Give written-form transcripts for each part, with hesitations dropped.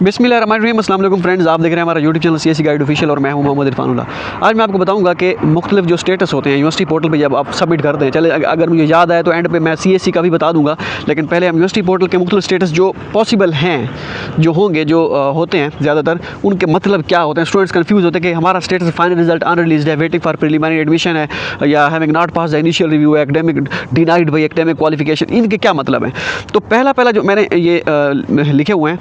बिस्मिल्लाहिर्रहमानिर्रहीम। अस्सलाम वालेकुम फ्रेंड्स, आप देख रहे हैं हमारा YouTube channel CSC guide official और मैं हूं मोहम्मद इरफानुल्लाह। आज मैं आपको बताऊंगा कि मुख्तलिफ जो स्टेटस होते हैं यूनिवर्सिटी पोर्टल पे जब आप सबमिट करते हैं। चले अगर मुझे याद आए तो एंड पे मैं सीएससी का भी बता दूंगा, लेकिन पहले हम यूनिवर्सिटी पोर्टल के मुख्तलिफ स्टेटस जो पॉसिबल हैं, जो होंगे, जो होते हैं ज़्यादातर, उनके मतलब क्या होते हैं। स्टूडेंट्स कन्फ्यूज़ होते हैं कि हमारा स्टेटस फाइनल रिजल्ट अनरिलीज्ड है, वेटिंग फॉर प्रिलिमिनरी एडमिशन है, या having not pass the initial review, academic denied by academic qualification. इनके क्या मतलब है? तो पहला जो मैंने ये लिखे हुए हैं,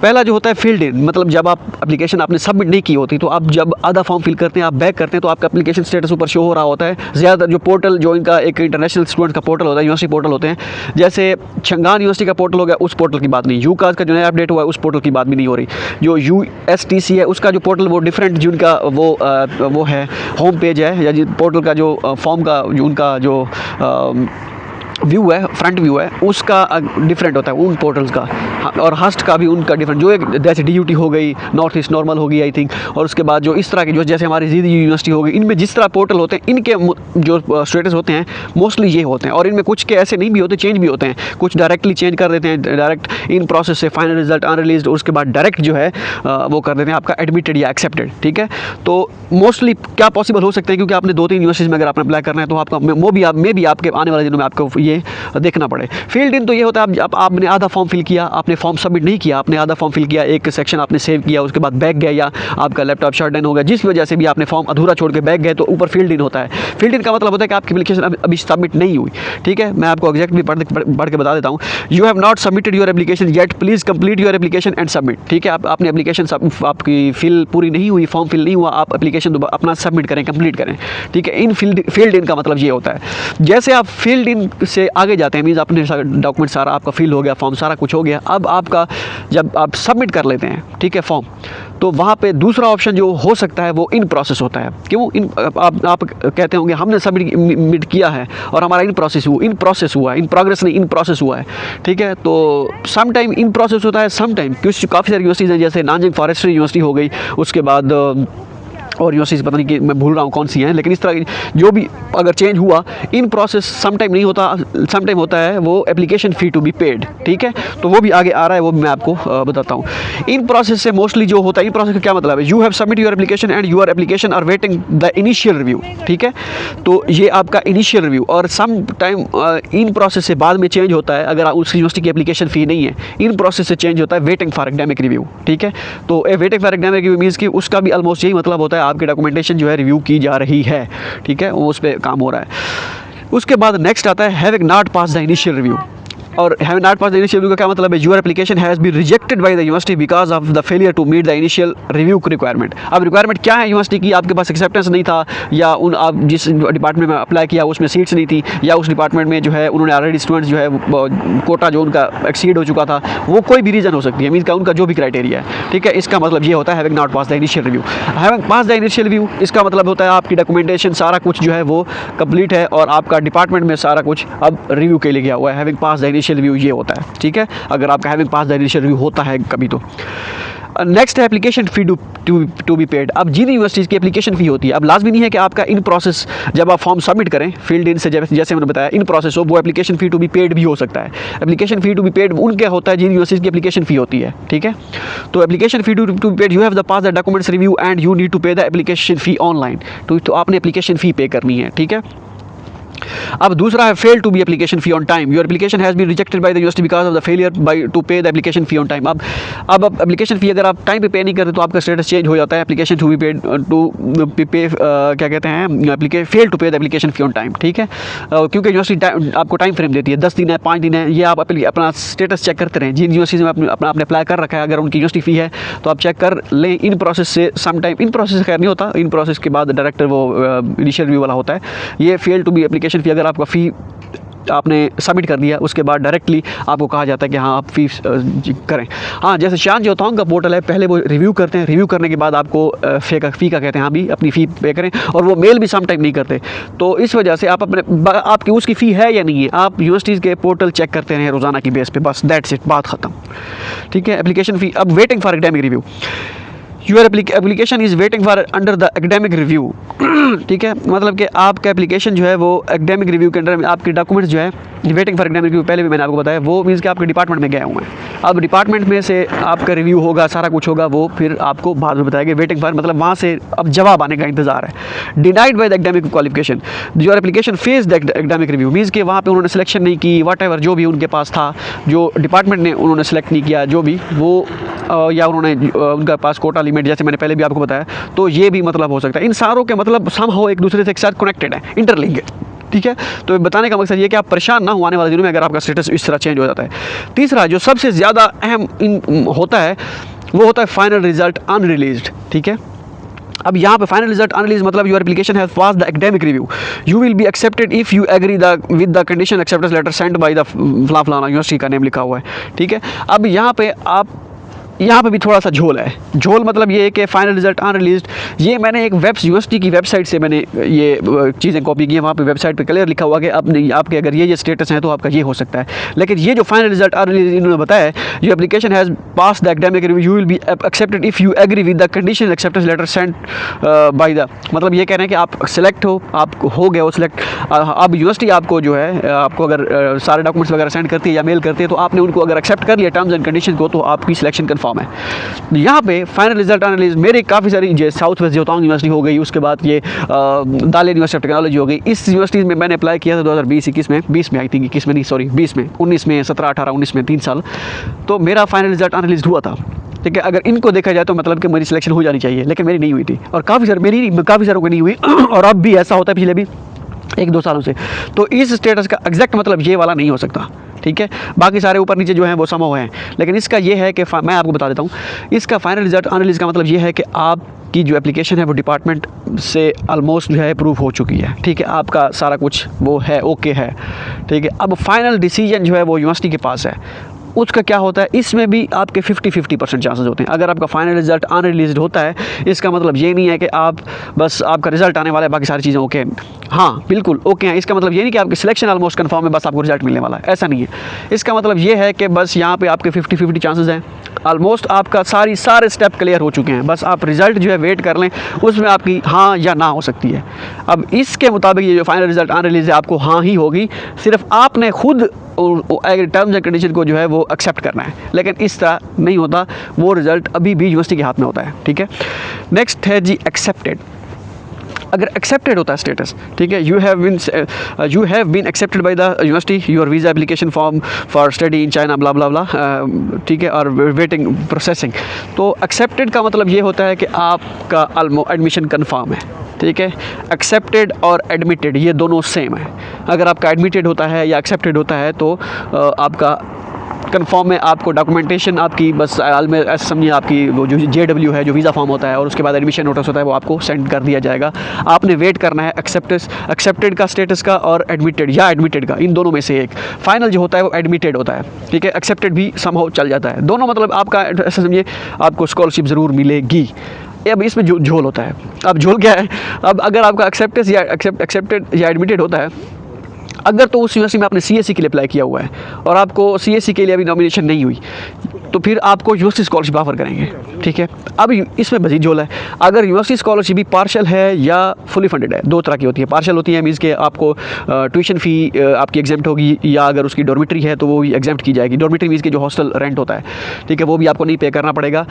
पहला जो होता है फील्ड इन, मतलब जब आप एप्लीकेशन आपने सबमिट नहीं की होती, तो आप जब आधा फॉर्म फिल करते हैं, आप बैक करते हैं, तो आपका एप्लीकेशन स्टेटस ऊपर शो हो रहा होता है। ज़्यादातर जो पोर्टल, जो इनका एक इंटरनेशनल स्टूडेंट का पोर्टल होता है, यूनिवर्सिटी पोर्टल होते हैं, जैसे शंगान यूनिवर्सिटी का पोर्टल हो गया, उस पोर्टल की बात नहीं। यूकास का जो नया अपडेट हुआ है, उस पोर्टल की बात भी नहीं हो रही। जो USTC है, उसका जो पोर्टल वो डिफरेंट, जिनका वो है होम पेज है, या पोर्टल का जो फॉर्म का जो उनका जो व्यू है, फ्रंट व्यू है, उसका डिफरेंट होता है उन पोर्टल्स का। और हस्ट का भी उनका डिफरेंट, जो एक जैसे DUT हो गई, नॉर्थ ईस्ट नॉर्मल होगी आई थिंक, और उसके बाद जो इस तरह के, जो जैसे हमारी ज़ीदी यूनिवर्सिटी होगी, इनमें जिस तरह पोर्टल होते हैं, इनके जो स्टेटस होते हैं मोस्टली ये होते हैं। और इनमें कुछ के ऐसे नहीं भी होते, चेंज भी होते हैं, कुछ डायरेक्टली चेंज कर देते हैं, डायरेक्ट इन प्रोसेस से फाइनल रिजल्ट अनरिलीज्ड, उसके बाद डायरेक्ट जो है वो कर देते हैं आपका एडमिटेड या एक्सेप्टेड। ठीक है, तो मोस्टली क्या पॉसिबल हो सकते हैं, क्योंकि आपने 2-3 यूनिवर्सिटीज़ में अगर आपने अप्लाई करना है, तो आपका वो भी आपके आने वाले दिनों में आपको ये देखना पड़े। फील्ड इन तो ये होता है, आपने आधा फॉर्म फिल किया, आपने फॉर्म सबमिट नहीं किया, आपने आधा फॉर्म फिल किया, एक सेक्शन आपने सेव किया, उसके बाद बैक गए, या आपका लैपटॉप शट डाउन हो गया, जिस वजह से भी आपने फॉर्म अधूरा छोड़ के बैक गए, तो ऊपर फील्ड इन होता है। फील्ड इन का मतलब होता है कि आपकी एप्लीकेशन अभी सबमिट नहीं हुई। ठीक है, मैं आपको एग्जैक्टली पढ़ के बता देता हूँ। You have not submitted your application yet, please complete your application and submit. ठीक है, आपने एप्लीकेशन आपकी फिल पूरी नहीं हुई, फॉर्म फिल नहीं हुआ, आप एप्लीकेशन अपना सबमिट करें, कंप्लीट करें। ठीक है, इन फील्ड इन का मतलब ये होता है। जैसे आप फील्ड इन से आगे जाते हैं, मीन्स आपने डॉक्यूमेंट सारा आपका फिल हो गया, फॉर्म सारा कुछ हो गया, अब आपका जब आप सबमिट कर लेते हैं, ठीक है, फॉर्म, तो वहाँ पे दूसरा ऑप्शन जो हो सकता है वो इन प्रोसेस होता है। क्यों आप कहते होंगे हमने सबमिट किया है और हमारा इन प्रोसेस हुआ है, इन प्रोग्रेस नहीं, इन प्रोसेस हुआ है। ठीक है, तो सम टाइम इन प्रोसेस होता है, सम टाइम काफ़ी सारी यूनिवर्सिटीज़ हैं, जैसे नानजिंग फॉरेस्ट्री यूनिवर्सिटी हो गई, उसके बाद और यूनिवर्सिटीज़ पता नहीं कि मैं भूल रहा हूँ कौन सी हैं, लेकिन इस तरह की जो भी अगर चेंज हुआ, इन प्रोसेस सम टाइम नहीं होता, सम टाइम होता है वो application fee to be paid. ठीक है, तो वो भी आगे आ रहा है, वो भी मैं आपको बताता हूँ। इन प्रोसेस से मोस्टली जो होता है, इन प्रोसेस का क्या मतलब है? You have submit your application and your application are waiting the initial review. ठीक है, तो ये आपका इनिशियल रिव्यू, और सम टाइम इन प्रोसेस से बाद में चेंज होता है, अगर उस यूनिवर्सिटी की एप्लीकेशन फ़ी नहीं है, इन प्रोसेस से चेंज होता है वेटिंग फॉर एकेडमिक रिव्यू। ठीक है, तो waiting for academic review means कि उसका भी ऑलमोस्ट यही मतलब होता है, आपकी डॉक्यूमेंटेशन जो है रिव्यू की जा रही है। ठीक है, वो उस पर काम हो रहा है। उसके बाद नेक्स्ट आता है having not pass the initial review. और having not pass the initial review का क्या मतलब है? Your application has been rejected by the university because of the failure to meet the initial review requirement. अब requirement क्या है university की? आपके पास एक्सेप्टेंस नहीं था, या आप जिस डिपार्टमेंट में अप्लाई किया उसमें सीट्स नहीं थी, या उस डिपार्टमेंट में जो है उन्होंने ऑलरेडी स्टूडेंट्स जो है कोटा जो उनका एक्सीड हो चुका था, वो कोई भी रीज़न हो सकती है, मीन्स का उनका जो भी क्राइटेरिया है। ठीक है, इसका मतलब ये होता है having not pass the initial review. Having pass the initial review, इसका मतलब होता है आपकी डॉक्यूमेंटेशन सारा कुछ जो है वो कंप्लीट है, और आपका डिपार्टमेंट में सारा कुछ अब रिव्यू के लिए गया हुआ है। Having pass the initial review ये होता है। ठीक है, अगर आपका having pass the initial review होता है कभी तो। नेक्स्ट है application fee to be paid. अब जिन यूनिवर्सिटीज़ की एप्लीकेशन फ़ी होती है, अब लाजमी नहीं है कि आपका इन प्रोसेस जब आप फॉर्म सबमिट करें फील्ड इन से, जैसे मैंने बताया, इन प्रोसेस हो, वो application fee to be paid भी हो सकता है। Application fee to be paid उनके होता है जिन यूनिवर्सिटीज़ की एप्लीकेशन फ़ी होती है। ठीक है, तो application fee to be paid, you have the pass the documents review and you need to pay the application fee online. तो आपने एप्लीकेशन फ़ी पे करनी है। ठीक है, अब दूसरा है fail to be application fee on time. Your application has been rejected by the university because of the failure by to pay the application fee on time. अब एप्लीकेशन फी अगर आप टाइम पे नहीं करते तो आपका स्टेटस चेंज हो जाता है, application to be paid to pay क्या कहते हैं, fail to pay the application fee on time. ठीक है, क्योंकि यूनिवर्सिटी आपको टाइम फ्रेम देती है, 10 दिन है, 5 दिन है, ये आप अपना स्टेटस चेक करते रहें। जिन यूनिवर्सिटी में आपने अप्लाई कर रखा है, अगर उनकी यूनिवर्सिटी फ़ी है तो आप चेक कर लें। इन प्रोसेस से सम टाइम, इन प्रोसेस से खैर नहीं होता, इन प्रोसेस के बाद डायरेक्टर वो इनिशियल रिव्यू वाला होता है। ये fail to be application fee, अगर आपका फ़ी आपने सबमिट कर दिया, उसके बाद डायरेक्टली आपको कहा जाता है कि हाँ आप फ़ी करें। हाँ, जैसे शान जोतांग का पोर्टल है, पहले वो रिव्यू करते हैं, रिव्यू करने के बाद आपको फ़ी का कहते हैं, हाँ भी अपनी फ़ी पे करें, और वो मेल भी सम टाइम नहीं करते। तो इस वजह से आप आपकी उसकी फ़ी है या नहीं है, आप यूनिवर्सिटीज़ के पोर्टल चेक करते हैं रोज़ाना की बेस पे, बस दैट्स इट, बात ख़त्म। ठीक है, एप्लीकेशन फ़ी। अब waiting for academic review, your application is waiting for under the academic review. ठीक है, मतलब कि आपका एप्लीकेशन जो है वो एकेडमिक रिव्यू के अंडर में, आपके डॉक्यूमेंट्स जो है वेटिंग फॉर एकेडमिक रिव्यू पहले भी मैंने आपको बताया, वो मीन्स कि आपके डिपार्टमेंट में गए हुए हैं। अब डिपार्टमेंट में से आपका रिव्यू होगा, सारा कुछ होगा, वो फिर आपको बाद में बताएंगे। वेटिंग फॉर मतलब वहाँ से अब जवाब आने का इंतजार है। Denied by the academic qualification your application face the academic review means कि वहाँ पे उन्होंने सिलेक्शन नहीं की, वट एवर जो भी उनके पास था, जो डिपार्टमेंट ने उन्होंने सेलेक्ट नहीं किया, जो भी वो या उन्होंने उनका पास कोटा लिमिट, जैसे मैंने पहले भी आपको बताया, तो ये भी मतलब हो सकता है। इन सारों के मतलब समहाउ एक दूसरे से एक साथ कनेक्टेड है, इंटरलिंक है, ठीक है। तो बताने का मकसद ये कि आप परेशान ना हो आने वाले दिनों में अगर आपका स्टेटस इस तरह चेंज हो जाता है। तीसरा जो सबसे ज़्यादा अहम होता है वो होता है फाइनल रिजल्ट अनरिलीज्ड, ठीक है। अब यहाँ पे फाइनल रिजल्ट अनरिलीज मतलब your application has pass the academic review, you will be accepted if you agree the with the condition acceptance letter send by the फलाना यूनिवर्सिटी का नेम लिखा हुआ है, ठीक है। अब यहाँ पे भी थोड़ा सा झोल है। झोल मतलब ये है कि फाइनल रिजल्ट अनरिलीज्ड, ये मैंने एक यूनिवर्सिटी की वेबसाइट से मैंने ये चीज़ें कॉपी की हैं। वहाँ पे वेबसाइट पे क्लियर लिखा हुआ कि अब नहीं, आपके अगर ये स्टेटस है तो आपका ये हो सकता है। लेकिन ये जो फाइनल रिजल्ट अनरिलीज्ड इन्होंने बताया है, your application has pass the academic review, you will be accepted if you agree with the condition acceptance letter send by the, मतलब ये कह रहे हैं कि आप सेलेक्ट हो, आप हो गए हो सिलेक्ट। अब यूनिवर्सिटी आपको जो है आपको अगर सारे डॉक्यूमेंट्स वगैरह सेंड करती है या मेल करती है, तो आपने उनको अगर एक्सेप्ट कर लिया टर्म्स एंड कंडीशन को, तो आपकी सिलेक्शन कन्फर्म है। यहाँ पे फाइनल रिजल्ट अनरिलीज मेरे काफ़ी सारी, जो साउथ वेस्ट जोतांग यूनिवर्सिटी हो गई, उसके बाद ये दाले यूनिवर्सिटी ऑफ टेक्नोलॉजी हो गई, इस यूनिवर्सिटी में मैंने अप्लाई किया था 2020-21 में, 20 में आई थिंक, 21 में नहीं, सॉरी 20 में, 19 में, 17, 18, 19 में, 3 साल, तो मेरा फाइनल रिजल्ट अनरिलीज हुआ था, ठीक है। अगर इनको देखा जाए तो मतलब कि मेरी सिलेक्शन हो जानी चाहिए, लेकिन मेरी नहीं हुई थी, और काफ़ी सारों की नहीं हुई और अब भी ऐसा होता है पिछले भी 1-2 सालों से। तो इस स्टेटस का एग्जैक्ट मतलब ये वाला नहीं हो सकता, ठीक है। बाकी सारे ऊपर नीचे जो हैं वो समो हैं, लेकिन इसका ये है कि मैं आपको बता देता हूँ, इसका फाइनल रिजल्ट अनरिलीज का मतलब ये है कि आपकी जो एप्लीकेशन है वो डिपार्टमेंट से ऑलमोस्ट जो है अप्रूव हो चुकी है, ठीक है। आपका सारा कुछ वो है, ओके है, ठीक है। अब फाइनल डिसीजन जो है वो यूनिवर्सिटी के पास है। उसका क्या होता है, इसमें भी आपके 50-50% चांसेस होते हैं। अगर आपका फाइनल रिजल्ट अनरिलीज्ड होता है, इसका मतलब ये नहीं है कि आप बस आपका रिजल्ट आने वाला है, बाकी सारी चीज़ें ओके हैं, हाँ बिल्कुल ओके हैं। इसका मतलब ये नहीं कि आपकी सिलेक्शन ऑलमोस्ट कन्फर्म है, बस आपको रिजल्ट मिलने वाला है, ऐसा नहीं है। इसका मतलब ये है कि बस यहाँ पे आपके 50-50 चांसेस हैं, ऑलमोस्ट आपका सारे स्टेप क्लियर हो चुके हैं, बस आप रिजल्ट जो है वेट कर लें, उसमें आपकी हाँ या ना हो सकती है। अब इसके मुताबिक ये जो फाइनल रिजल्ट अनरिलीज है, आपको हाँ ही होगी, सिर्फ आपने खुद टर्म्स एंड कंडीशन को जो है वो एक्सेप्ट करना है, लेकिन इस तरह नहीं होता, वो रिजल्ट अभी भी यूनिवर्सिटी के हाथ में होता है, ठीक है। नेक्स्ट है जी एक्सेप्टेड। अगर एक्सेप्टेड होता है स्टेटस, ठीक है, you have been accepted by the university, your visa application form for study in China blah blah blah, ठीक है, और वेटिंग प्रोसेसिंग। तो एक्सेप्टेड का मतलब ये होता है कि आपका एडमिशन कन्फर्म है, ठीक है। एक्सेप्टेड और एडमिटेड ये दोनों सेम है। अगर आपका एडमिटेड होता है या एक्सेप्टेड होता है तो आपका कन्फर्म है, आपको डॉक्यूमेंटेशन आपकी बस में ऐसे समझिए, आपकी वो जो JW है, जो वीज़ा फॉर्म होता है, और उसके बाद एडमिशन नोटिस होता है, वो आपको सेंड कर दिया जाएगा। आपने वेट करना है एक्सेप्टेड का स्टेटस का और एडमिटेड का, इन दोनों में से एक। फाइनल जो होता है वो एडमिटेड होता है, ठीक है। एक्सेप्टेड भी समहाउ चल जाता है, दोनों मतलब आपका ऐसे समझिए आपको स्कॉलरशिप ज़रूर मिलेगी। अब इसमें झोल होता है। अब झोल क्या है, अब अगर आपका एक्सेप्टेड या एडमिटेड होता है, अगर तो उस यूनिवर्सिटी में आपने CSE के लिए अप्लाई किया हुआ है और आपको CSE के लिए अभी नॉमिनेशन नहीं हुई, तो फिर आपको यूनिवर्सिटी स्कॉलरशिप ऑफर करेंगे, ठीक है। अब इसमें मजीद झोल है, अगर यूनिवर्सिटी स्कॉलरशिप भी पार्शल है या फुली फंडेड है, दो तरह की होती है। पार्शल होती है मीन्स के आपको ट्यूशन फ़ी आपकी एग्जेम्प्ट होगी, या अगर उसकी डॉर्मिटरी है तो वो भी एग्जेम्प्ट की जाएगी। डॉर्मिटरी मीन्स के जो हॉस्टल रेंट होता है, ठीक है, वो भी आपको नहीं पे करना पड़ेगा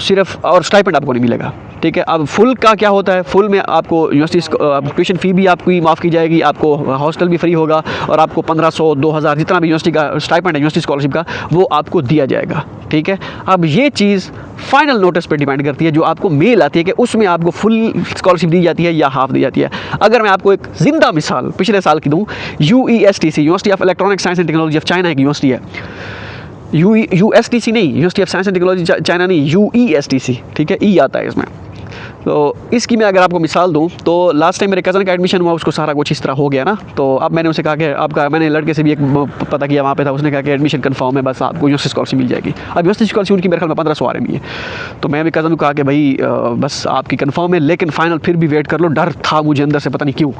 सिर्फ, और स्टाइपेंड आपको नहीं मिलेगा, ठीक है। अब फुल का क्या होता है, फुल में आपको यूनिवर्सिटी ट्यूशन फ़ी भी आपकी माफ़ की जाएगी, आपको हॉस्टल भी फ्री होगा, और आपको 1500, 2000 जितना भी यूनिवर्सिटी का स्टाइपेंड है यूनिवर्सिटी स्कॉलरशिप का, वो आपको दिया जाएगा, ठीक है। अब ये चीज़ फाइनल नोटिस पे डिपेंड करती है, जो आपको मेल आती है कि उसमें आपको फुल स्कॉलरशिप दी जाती है या हाफ दी जाती है। अगर मैं आपको एक ज़िंदा मिसाल पिछले साल की दूँ, UESTC university of electronics science and technology of China एक यूनिवर्सिटी है, USTC नहीं, university of science and technology China नहीं, UESTC, ठीक है, ई आता है इसमें। तो इसकी मैं अगर आपको मिसाल दूं, तो लास्ट टाइम मेरे कज़न का एडमिशन हुआ, उसको सारा कुछ इस तरह हो गया ना, तो अब मैंने उसे कहा कि मैंने लड़के से भी एक पता किया वहाँ पे था, उसने कहा कि एडमिशन कंफर्म है, बस आपको यूनिवर्सिटी स्कॉलरशिप मिल जाएगी। अब यूनिवर्सिटी स्कॉलरशिप उनकी मेरे ख्याल में 1500 आ रही है। तो मैं भी कज़न को कहा कि भाई बस आपकी कंफर्म है, लेकिन फाइनल फिर भी वेट कर लो। डर था मुझे अंदर से, पता नहीं क्यों।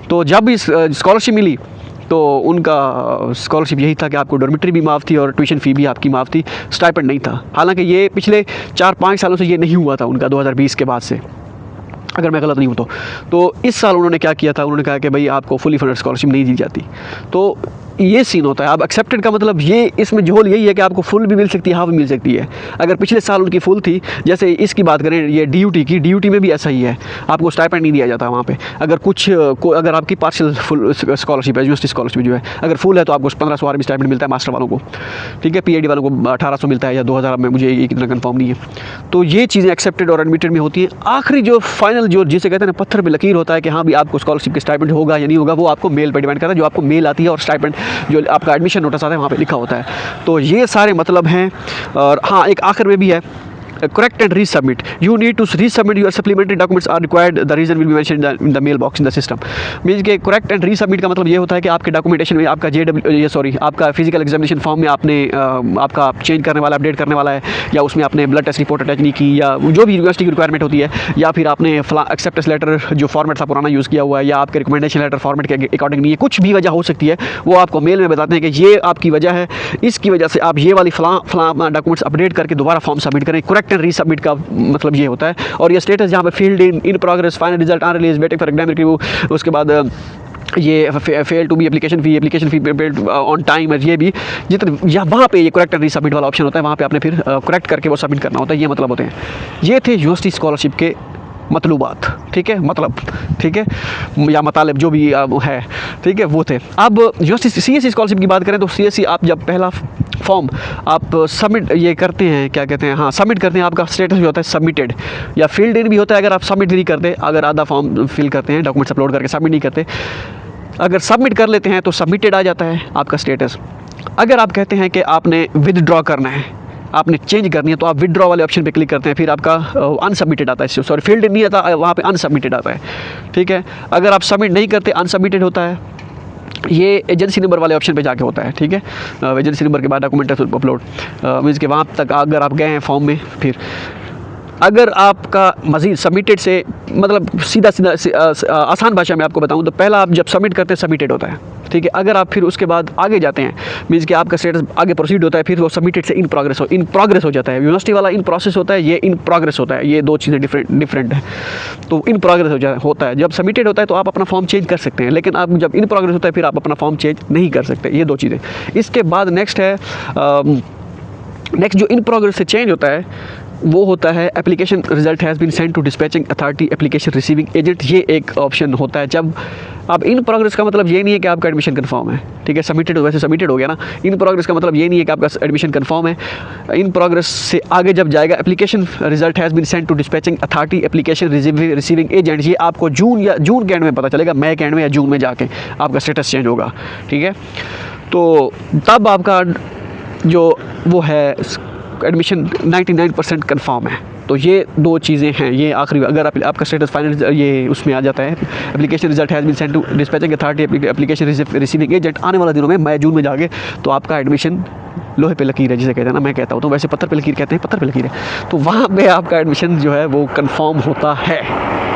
तो जब इस स्कॉलरशिप मिली तो उनका स्कॉलरशिप यही था कि आपको डॉर्मिटरी भी माफ़ थी और ट्यूशन फ़ी भी आपकी माफ़ थी, स्टाइपेंड नहीं था। हालांकि ये पिछले 4-5 सालों से ये नहीं हुआ था उनका, 2020 के बाद से, अगर मैं गलत नहीं हूँ तो इस साल उन्होंने क्या किया था, उन्होंने कहा कि भाई आपको फुली फंडेड स्कॉलरशिप नहीं दी जाती। तो ये सीन होता है। अब एक्सेप्टेड का मतलब ये, इसमें झोल यही है कि आपको फुल भी मिल सकती है, हाफ भी मिल सकती है। अगर पिछले साल उनकी फुल थी, जैसे इसकी बात करें ये DUT की, DUT में भी ऐसा ही है, आपको स्टाइपेंड नहीं दिया जाता वहाँ पे। अगर अगर आपकी पार्शियल फुल स्कॉलरशिप है, यूनिवर्सिटी स्कॉलरशिप जो है, अगर फुल है तो आपको 1500 RMB स्टाइपेंड मिलता है मास्टर वालों को, ठीक है। PhD वालों को 1800 मिलता है या 2000 में, मुझे ये इतना कंफर्म नहीं है। तो ये चीज़ें एक्सेप्टेड और एडमिटेड में होती है। आखिरी जो फाइनल जो जिसे कहते हैं ना पत्थर पे लकीर होता है कि हाँ भी आपको स्कॉलरशिप के स्टाइपेंड होगा या नहीं होगा, वो आपको मेल पर डिपेंड करता है। जो आपको मेल आती है और स्टाइपेंड जो आपका एडमिशन नोटिस आता है वहाँ पे लिखा होता है। तो ये सारे मतलब हैं। और हाँ, एक आखिर में भी है, correct and resubmit. You need to resubmit your supplementary documents are required. The reason will be mentioned in the mailbox in the system. Means के correct and resubmit का मतलब ये होता है कि आपके डॉक्यूमेंटेशन में आपका आपका फिजिकल एग्जामिनेशन फॉर्म में आपने आपका चेंज करने वाला, अपडेट करने वाला है, या उसमें आपने ब्लड टेस्ट रिपोर्ट अटैच नहीं की, या जो भी यूनिवर्सिटी की रिक्वायरमेंट होती है, या फिर आपने एक्सेप्टेंस लेटर जो फॉर्मेट था पुराना यूज़ किया हुआ है, या आपके रिकमेंडेशन लेटर फॉर्मेट के अकॉर्डिंग नहीं है, कुछ भी वजह हो सकती है, वो आपको मेल में बताते हैं कि ये आपकी वजह है, इसकी वजह से आप ये वाली फलां डॉक्यूमेंट्स अपडेट करके दोबारा फॉर्म सबमिट करें। करेक्ट एंड रीसबमिट का मतलब ये होता है। और ये स्टेटस जहाँ पे field in progress, final result on release, waiting for exam review, उसके बाद ये fail to be application fee paid on time है, ये भी जितने या वहाँ पे ये करेक्ट एंड रीसबमिट वाला ऑप्शन होता है, वहाँ पे आपने फिर करेक्ट करके वो सबमिट करना होता है। ये मतलब होते हैं। ये थे यूनिवर्सिटी स्कॉलरशिप के मतलूबात, ठीक है, मतलब, ठीक है, या मतलब जो भी है, ठीक है, वो थे। अब यूनिवर्सिटी CSE स्कॉलरशिप की बात करें तो CSE आप जब पहला फॉर्म आप सबमिट ये करते हैं, क्या कहते हैं, हाँ सबमिट करते हैं, आपका स्टेटस भी होता है सबमिटेड, या फील्ड इन भी होता है अगर आप सबमिट नहीं करते, अगर आधा फॉर्म फिल करते हैं, डॉक्यूमेंट्स अपलोड करके सबमिट नहीं करते, अगर सबमिट कर लेते हैं तो सबमिटेड आ जाता है आपका स्टेटस। अगर आप कहते हैं कि आपने विदड्रॉ करना है, आपने चेंज करनी है, तो आप विदड्रॉ वाले ऑप्शन पे क्लिक करते हैं, फिर आपका अनसबमिटेड आता है, सॉरी फील्ड नहीं आता, वहाँ पे अनसबमिटेड आता है, ठीक है। अगर आप सबमिट नहीं करते, अनसबमिटेड होता है, ये एजेंसी नंबर वाले ऑप्शन पे जाके होता है, ठीक है। एजेंसी नंबर के बाद डॉक्यूमेंट अपलोड, मीन्स के वहाँ तक अगर आप गए हैं फॉर्म में, फिर अगर आपका मज़ीद सबमिटेड से मतलब सीधा आसान भाषा में आपको बताऊं तो पहला आप जब सबमिट करते हैं सबमिटेड होता है, ठीक है। अगर आप फिर उसके बाद आगे जाते हैं, मीन्स कि आपका स्टेटस आगे प्रोसीड होता है, फिर वो सबमिटेड से इन प्रोग्रेस हो जाता है। यूनिवर्सिटी वाला इन प्रोसेस होता है, ये इन प्रोग्रेस होता है, ये दो चीज़ें डिफरेंट है। तो इन प्रोग्रेस होता है, जब सबमिटेड होता है तो आप अपना फॉर्म चेंज कर सकते हैं, लेकिन आप जब इन प्रोग्रेस होता है फिर आप अपना फॉर्म चेंज नहीं कर सकते। ये दो चीज़ें। इसके बाद नेक्स्ट जो इन प्रोग्रेस से चेंज होता है वो होता है application result has been send to dispatching authority application receiving agent. ये एक ऑप्शन होता है जब अब इन प्रोग्रेस का मतलब ये नहीं है कि आपका एडमिशन कंफर्म है, ठीक है। सबमिटेड वैसे सबमिटेड हो गया ना। इन प्रोग्रेस का मतलब ये नहीं है कि आपका एडमिशन कंफर्म है। इन प्रोग्रेस से आगे जब जाएगा application result has been send to dispatching authority application receiving agent, ये आपको जून के एंड में पता चलेगा, मई के एंड में या जून में जाके आपका स्टेटस चेंज होगा, ठीक है। तो तब आपका जो वो है एडमिशन 99% कंफर्म है। तो ये दो चीज़ें हैं। ये आखिरी, अगर आपका स्टेटस फाइनल ये उसमें आ जाता है, application result has been send to dispatching authority application receiving agent, आने वाले दिनों में मई जून में जाके तो आपका एडमिशन लोहे पे लकीर है जिसे कहते हैं ना, मैं कहता हूँ, तो वैसे पत्थर पे लकीर कहते हैं, पत्थर पे लकीर है, तो वहाँ पे आपका एडमिशन जो है वो कंफर्म होता है,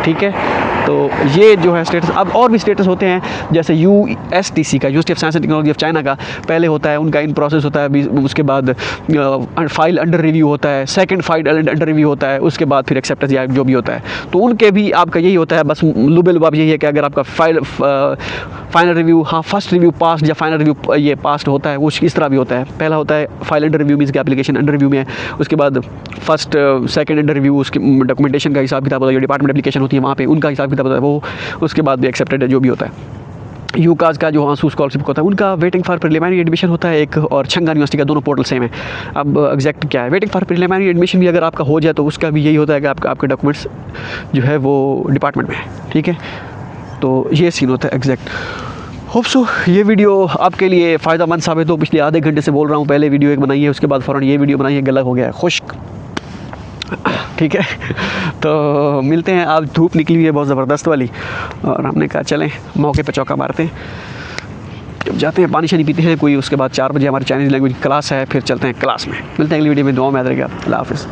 ठीक है। तो ये जो है स्टेटस। अब और भी स्टेटस होते हैं, जैसे USTC का, university of science and technology of China का पहले होता है, उनका इन प्रोसेस होता है, उसके बाद फाइल अंडर रिव्यू होता है, सेकंड फाइल अंडर रिव्यू होता है, उसके बाद फिर एक्सेप्टेंस या जो भी होता है। तो उनके भी आपका यही होता है, बस लुबे लुबाब यही है कि अगर आपका फाइनल रिव्यू, हाँ फर्स्ट रिव्यू पास या फाइनल रिव्यू ये पास होता है, वो इस तरह भी होता है। पहला होता है फाइल अंडर रिव्यू, मीन्स की एप्लीकेशन अंडर रिव्यू में है, उसके बाद फर्स्ट सेकंड अंडर रिव्यू, उसके डॉक्यूमेंटेशन का हिसाब किताब होता है, जो डिपार्टमेंट एप्लीकेशन होती है वहाँ पे उनका हिसाब किताब होता है वो, उसके बाद भी एक्सेप्टेड है जो भी होता है। यूकाज का जो आंसू स्कॉलरशिप होता है उनका वेटिंग फॉर प्रिलिमिनरी एडमिशन होता है एक, और छंगा यूनिवर्सिटी का, दोनों पोर्टल सेम है। अब एग्जैक्ट क्या है, वेटिंग फॉर प्रिलिमिनरी एडमिशन भी अगर आपका हो जाए तो उसका भी यही होता है कि आपके डॉक्यूमेंट्स जो है वो डिपार्टमेंट में है, ठीक है। तो ये सीन होता है एग्जैक्ट। होप सो ये वीडियो आपके लिए फ़ायदेमंद साबित हो। पिछले आधे घंटे से बोल रहा हूँ, पहले वीडियो एक बनाई है, उसके बाद फ़ौरन ये वीडियो बनाई है, गला हो गया है खुश्क, ठीक है। तो मिलते हैं, आज धूप निकली हुई है बहुत ज़बरदस्त वाली, और हमने कहा चलें मौके पे चौका मारते हैं। जब जाते हैं पानी शानी पीते हैं कोई, उसके बाद 4 बजे हमारी चाइनीज़ लैंग्वेज क्लास है, फिर चलते हैं क्लास में। मिलते हैं अगली वीडियो में, दुआ में याद रखिएगा। अल्लाह हाफ़िज़।